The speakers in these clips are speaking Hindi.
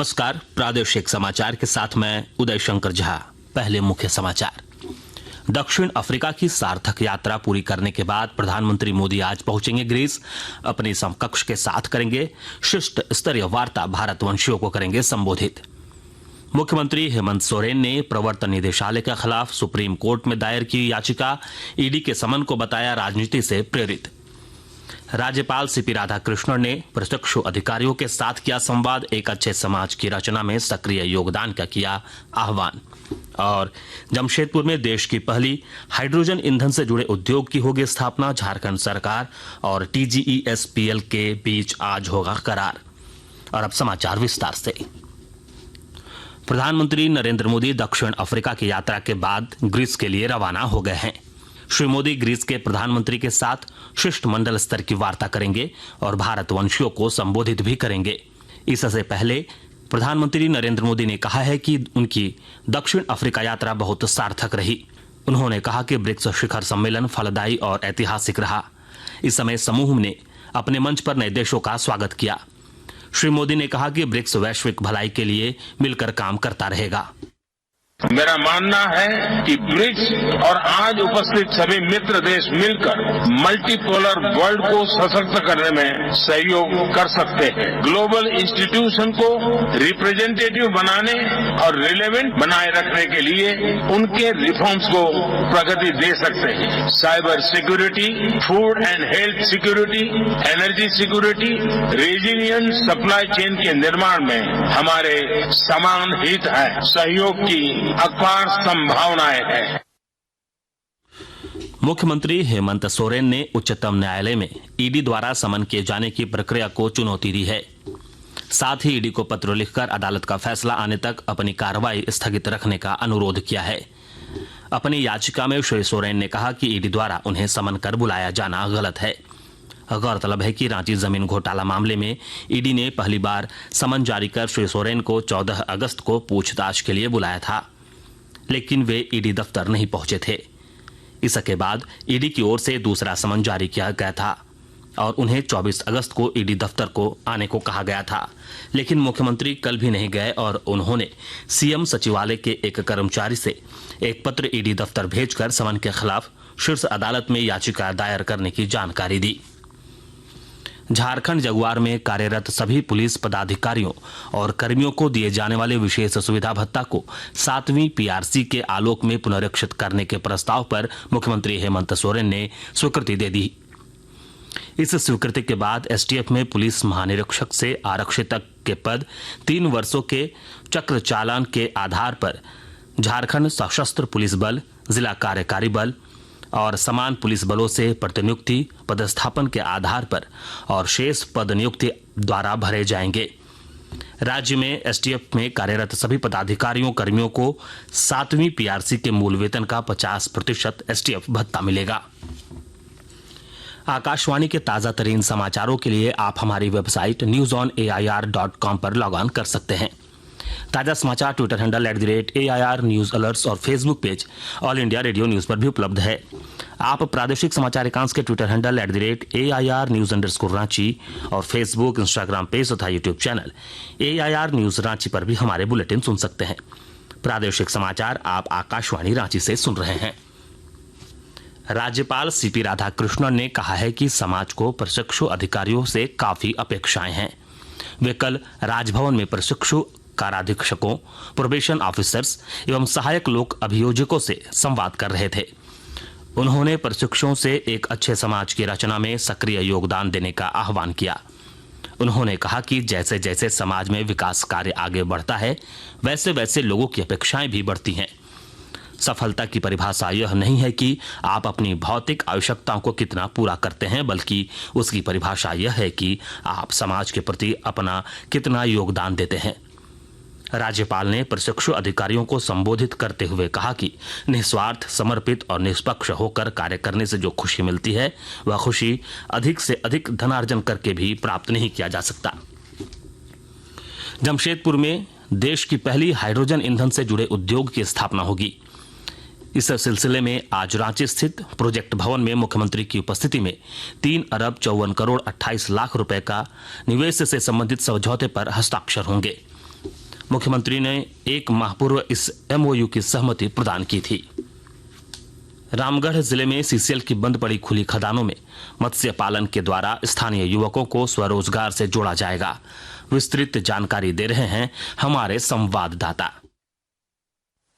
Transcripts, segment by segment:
नमस्कार, प्रादेशिक समाचार के साथ मैं उदय शंकर झा। पहले मुख्य समाचार। दक्षिण अफ्रीका की सार्थक यात्रा पूरी करने के बाद प्रधानमंत्री मोदी आज पहुंचेंगे ग्रीस। अपने समकक्ष के साथ करेंगे शिष्ट स्तरीय वार्ता, भारतवंशियों को करेंगे संबोधित। मुख्यमंत्री हेमंत सोरेन ने प्रवर्तन निदेशालय के खिलाफ सुप्रीम कोर्ट में दायर की याचिका ईडी के समन को बताया राजनीति से प्रेरित। राज्यपाल सीपी राधाकृष्णन ने प्रशिक्षु अधिकारियों के साथ किया संवाद, एक अच्छे समाज की रचना में सक्रिय योगदान का किया आह्वान। और जमशेदपुर में देश की पहली हाइड्रोजन ईंधन से जुड़े उद्योग की होगी स्थापना। झारखंड सरकार और TGESPL के बीच आज होगा करार। और अब समाचार विस्तार से। प्रधानमंत्री नरेंद्र मोदी दक्षिण अफ्रीका की यात्रा के बाद ग्रीस के लिए रवाना हो गए हैं। श्री मोदी ग्रीस के प्रधानमंत्री के साथ शिष्टमंडल स्तर की वार्ता करेंगे और भारतवंशियों को संबोधित भी करेंगे। इससे पहले प्रधानमंत्री नरेंद्र मोदी ने कहा है कि उनकी दक्षिण अफ्रीका यात्रा बहुत सार्थक रही। उन्होंने कहा कि ब्रिक्स शिखर सम्मेलन फलदायी और ऐतिहासिक रहा। इस समय समूह ने अपने मंच पर नए देशों का स्वागत किया। श्री मोदी ने कहा कि ब्रिक्स वैश्विक भलाई के लिए मिलकर काम करता रहेगा। मेरा मानना है कि ब्रिक्स और आज उपस्थित सभी मित्र देश मिलकर मल्टीपोलर वर्ल्ड को सशक्त करने में सहयोग कर सकते हैं। ग्लोबल इंस्टीट्यूशन को रिप्रेजेंटेटिव बनाने और रिलेवेंट बनाए रखने के लिए उनके रिफॉर्म्स को प्रगति दे सकते हैं। Cyber security, food and health security, energy security, resilient supply chain के निर्माण में हमारे समान हित है। सहयोग की अपार संभावनाएं हैं। मुख्यमंत्री हेमंत सोरेन ने उच्चतम न्यायालय में ईडी द्वारा समन किए जाने की प्रक्रिया को चुनौती दी है। साथ ही ईडी को पत्र लिखकर अदालत का फैसला आने तक अपनी कार्रवाई स्थगित रखने का अनुरोध किया है। अपनी याचिका में श्री सोरेन ने कहा कि ईडी द्वारा उन्हें समन कर बुलाया जाना गलत है। गौरतलब है कि रांची जमीन घोटाला मामले में ईडी ने पहली बार समन जारी कर श्री सोरेन को 14 अगस्त को पूछताछ के लिए बुलाया था, लेकिन वे ईडी दफ्तर नहीं पहुंचे थे। इसके बाद ईडी की ओर से दूसरा समन जारी किया गया था और उन्हें 24 अगस्त को ईडी दफ्तर को आने को कहा गया था, लेकिन मुख्यमंत्री कल भी नहीं गए और उन्होंने सीएम सचिवालय के एक कर्मचारी से एक पत्र ईडी दफ्तर भेजकर समन के खिलाफ शीर्ष अदालत में याचिका दायर करने की जानकारी दी। झारखंड जगुआर में कार्यरत सभी पुलिस पदाधिकारियों और कर्मियों को दिए जाने वाले विशेष सुविधा भत्ता को 7वीं PRC के आलोक में पुनरीक्षित करने के प्रस्ताव पर मुख्यमंत्री हेमंत सोरेन ने स्वीकृति दे दी। इस स्वीकृति के बाद STF में पुलिस महानिरीक्षक से आरक्षित के पद 3 वर्षों के चक्र चालान के आधार पर झारखंड सशस्त्र पुलिस बल, जिला कार्यकारी बल और समान पुलिस बलों से प्रतिनियुक्ति पदस्थापन के आधार पर और शेष पद नियुक्ति द्वारा भरे जाएंगे। राज्य में STF में कार्यरत सभी पदाधिकारियों कर्मियों को 7वीं PRC के मूल वेतन का 50% STF भत्ता मिलेगा। आकाशवाणी के ताजा तरीन समाचारों के लिए आप हमारी वेबसाइट newsonair.com पर लॉग ऑन कर सकते हैं। ताजा समाचार Twitter handle @AIR news alerts और Facebook page all India radio news पर भी उपलब्ध है। आप प्रादेशिक समाचार एकांश के Twitter handle @AIR news _Ranchi और फेसबुक, इंस्टाग्राम पेज तथा YouTube channel AIR news Ranchi पर भी हमारे बुलेटिन सुन सकते हैं। प्रादेशिक समाचार आप आकाशवाणी रांची से सुन रहे हैं। राज्यपाल सीपी राधाकृष्णन ने कहा है कि समाज को प्रशिक्षु अधिकारियों से काफी अपेक्षाएं हैं। वे कल राजभवन में प्रशिक्षु काराधीक्षकों, प्रोबेशन ऑफिसर्स एवं सहायक लोक अभियोजकों से संवाद कर रहे थे। उन्होंने प्रशिक्षुओं से एक अच्छे समाज की रचना में सक्रिय योगदान देने का आह्वान किया। उन्होंने कहा कि जैसे जैसे समाज में विकास कार्य आगे बढ़ता है, वैसे वैसे लोगों की अपेक्षाएं भी बढ़ती हैं। सफलता की परिभाषा यह नहीं है कि आप अपनी भौतिक आवश्यकताओं को कितना पूरा करते हैं, बल्कि उसकी परिभाषा यह है कि आप समाज के प्रति अपना कितना योगदान देते हैं। राज्यपाल ने प्रशिक्षु अधिकारियों को संबोधित करते हुए कहा कि निस्वार्थ, समर्पित और निष्पक्ष होकर कार्य करने से जो खुशी मिलती है, वह खुशी अधिक से अधिक धनार्जन करके भी प्राप्त नहीं किया जा सकता। जमशेदपुर में देश की पहली हाइड्रोजन ईंधन से जुड़े उद्योग की स्थापना होगी। इस सिलसिले में आज रांची स्थित प्रोजेक्ट भवन में मुख्यमंत्री की उपस्थिति में 3 अरब 54 करोड़ 28 लाख रुपए का निवेश से संबंधित समझौते पर हस्ताक्षर होंगे। मुख्यमंत्री ने 1 माह पूर्व इस MOU की सहमति प्रदान की थी। रामगढ़ जिले में सीसीएल की बंद पड़ी खुली खदानों में मत्स्य पालन के द्वारा स्थानीय युवकों को स्वरोजगार से जोड़ा जाएगा। विस्तृत जानकारी दे रहे हैं हमारे संवाददाता।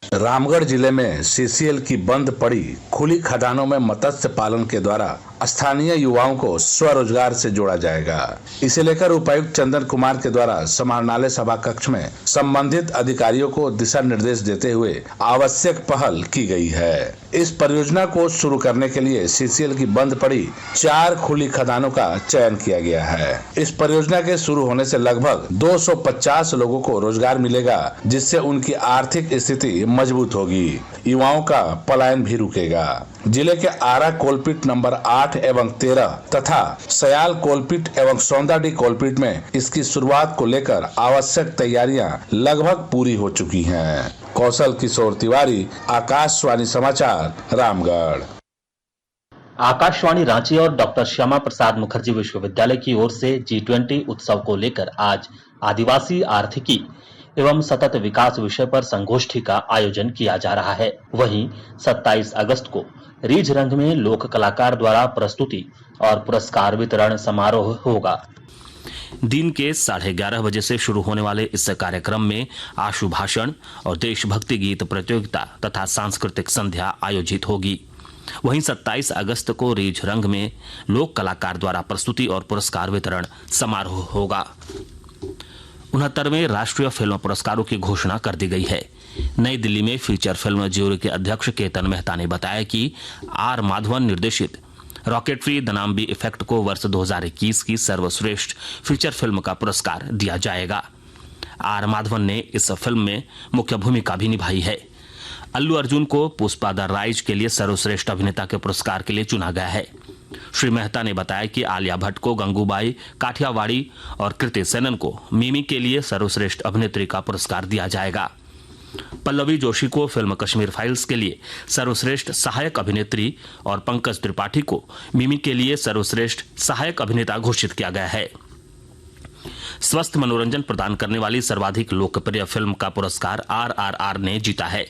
रामगढ़ जिले में सीसीएल की बंद पड़ी खुली खदानों में मत्स्य पालन के द्वारा स्थानीय युवाओं को स्वरोजगार से जोड़ा जाएगा। इसे लेकर उपायुक्त चंदन कुमार के द्वारा समाहरणालय सभा कक्ष में संबंधित अधिकारियों को दिशा निर्देश देते हुए आवश्यक पहल की गई है। इस परियोजना को शुरू करने के लिए सीसीएल की बंद पड़ी 4 खुली खदानों का चयन किया गया है। इस परियोजना के शुरू होने से लगभग 250 लोगों को रोजगार मिलेगा, जिससे उनकी आर्थिक स्थिति मजबूत होगी। युवाओं का पलायन भी रुकेगा। जिले के आरा कोलपीट नंबर 8 एवं 13 तथा सयाल कोलपीट एवं सौंदाडी कोलपीट में इसकी शुरुआत को लेकर आवश्यक तैयारियां लगभग पूरी हो चुकी हैं। कौशल किशोर तिवारी, आकाशवाणी समाचार, रामगढ़। आकाशवाणी रांची और डॉक्टर श्यामा प्रसाद मुखर्जी विश्वविद्यालय की ओर से G20 उत्सव को लेकर आज आदिवासी आर्थिकी एवं सतत विकास विषय पर संगोष्ठी का आयोजन किया जा रहा है। वहीं 27 अगस्त को रीझ रंग में लोक कलाकार द्वारा प्रस्तुति और पुरस्कार वितरण समारोह होगा। दिन के 11:30 बजे से शुरू होने वाले इस कार्यक्रम में आशु भाषण और देशभक्ति गीत प्रतियोगिता तथा सांस्कृतिक संध्या आयोजित होगी। वहीं 27 अगस्त को रीझ रंग में लोक कलाकार द्वारा प्रस्तुति और पुरस्कार वितरण समारोह होगा। 69वें राष्ट्रीय फिल्म पुरस्कारों की घोषणा कर दी गई है। नई दिल्ली में फीचर फिल्म ज्यूरी के अध्यक्ष केतन मेहता ने बताया कि आर माधवन निर्देशित रॉकेटरी द नाम्बी इफेक्ट को वर्ष 2021 की सर्वश्रेष्ठ फीचर फिल्म का पुरस्कार दिया जाएगा। आर माधवन ने इस फिल्म में मुख्य भूमिका भी निभाई है। अल्लू अर्जुन को पुष्पा द राइज के लिए सर्वश्रेष्ठ अभिनेता के पुरस्कार के लिए चुना गया है। श्री मेहता ने बताया कि आलिया भट्ट को गंगूबाई काठियावाड़ी और कृति सेनन को मिमी के लिए सर्वश्रेष्ठ अभिनेत्री का पुरस्कार दिया जाएगा। पल्लवी जोशी को फिल्म कश्मीर फाइल्स के लिए सर्वश्रेष्ठ सहायक अभिनेत्री और पंकज त्रिपाठी को मिमी के लिए सर्वश्रेष्ठ सहायक अभिनेता घोषित किया गया है। स्वस्थ मनोरंजन प्रदान करने वाली सर्वाधिक लोकप्रिय फिल्म का पुरस्कार RRR ने जीता है।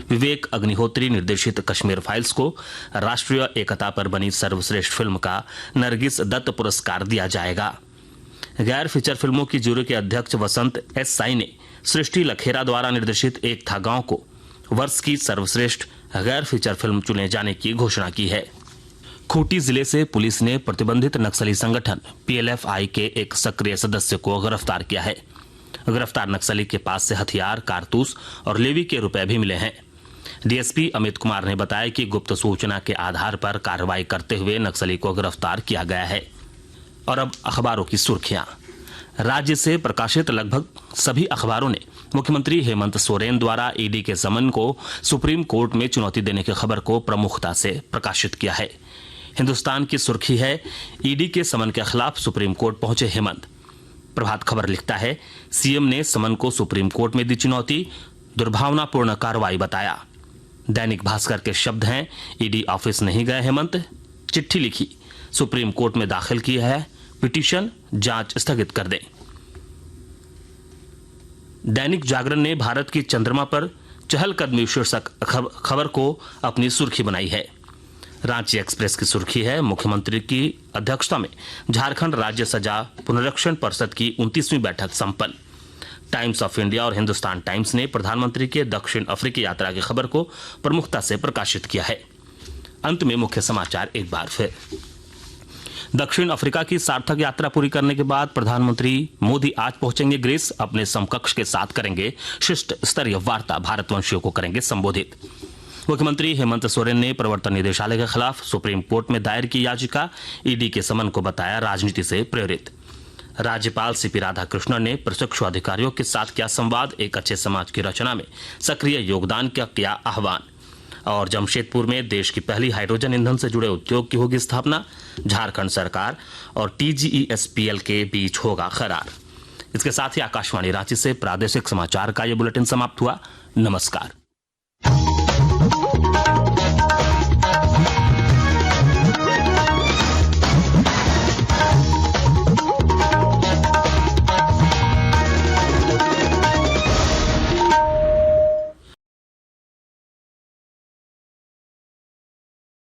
विवेक अग्निहोत्री निर्देशित कश्मीर फाइल्स को राष्ट्रीय एकता पर बनी सर्वश्रेष्ठ फिल्म का नरगिस दत्त पुरस्कार दिया जाएगा। गैर फीचर फिल्मों की ज्यूरी के अध्यक्ष वसंत S साई ने सृष्टि लखेरा द्वारा निर्देशित एक था गांव को वर्ष की सर्वश्रेष्ठ गैर फीचर फिल्म चुने जाने की घोषणा की है। खूंटी जिले से पुलिस ने प्रतिबंधित नक्सली संगठन PLFI के एक सक्रिय सदस्य को गिरफ्तार किया है। गिरफ्तार नक्सली के पास से हथियार, कारतूस और लेवी के रुपए भी मिले हैं। डीएसपी अमित कुमार ने बताया कि गुप्त सूचना के आधार पर कार्रवाई करते हुए नक्सली को गिरफ्तार किया गया है। और अब अखबारों की सुर्खियां। राज्य से प्रकाशित लगभग सभी अखबारों ने मुख्यमंत्री हेमंत सोरेन द्वारा ईडी के समन को सुप्रीम कोर्ट में चुनौती देने की खबर को प्रमुखता से प्रकाशित किया है। हिंदुस्तान की सुर्खी है, ईडी के समन के खिलाफ सुप्रीम कोर्ट पहुंचे हेमंत। प्रभात खबर लिखता है, सीएम ने समन को सुप्रीम कोर्ट में दी चुनौती, दुर्भावनापूर्ण कार्रवाई बताया। दैनिक भास्कर के शब्द हैं, ईडी ऑफिस नहीं गए हेमंत, चिट्ठी लिखी, सुप्रीम कोर्ट में दाखिल की है पिटीशन, जांच स्थगित कर दें। दैनिक जागरण ने भारत की चंद्रमा पर चहलकदमी शीर्षक खबर को अपनी सुर्खी बनाई है। रांची एक्सप्रेस की सुर्खी है, मुख्यमंत्री की अध्यक्षता में झारखंड राज्य सजा पुनरीक्षण परिषद की 29वीं बैठक संपन्न। टाइम्स ऑफ इंडिया और हिंदुस्तान टाइम्स ने प्रधानमंत्री के दक्षिण अफ्रीकी यात्रा की खबर को प्रमुखता से प्रकाशित किया है। अंत में मुख्य समाचार एक बार फिर। दक्षिण अफ्रीका की सार्थक यात्रा पूरी करने के बाद प्रधानमंत्री मोदी आज पहुंचेंगे ग्रीस। अपने समकक्ष के साथ करेंगे शिष्ट स्तरीय वार्ता, भारतवंशियों को करेंगे संबोधित। मुख्यमंत्री हेमंत सोरेन ने प्रवर्तन निदेशालय के खिलाफ सुप्रीम कोर्ट में दायर की याचिका, ईडी के समन को बताया राजनीति से प्रेरित। राज्यपाल सीपी राधाकृष्णन ने प्रशिक्षु अधिकारियों के साथ किया संवाद, एक अच्छे समाज की रचना में सक्रिय योगदान का किया आह्वान। और जमशेदपुर में देश की पहली हाइड्रोजन ईंधन से जुड़े उद्योग की होगी स्थापना। झारखंड सरकार और TGESPL के बीच होगा करार। इसके साथ ही आकाशवाणी रांची से प्रादेशिक समाचार का यह बुलेटिन समाप्त हुआ। नमस्कार।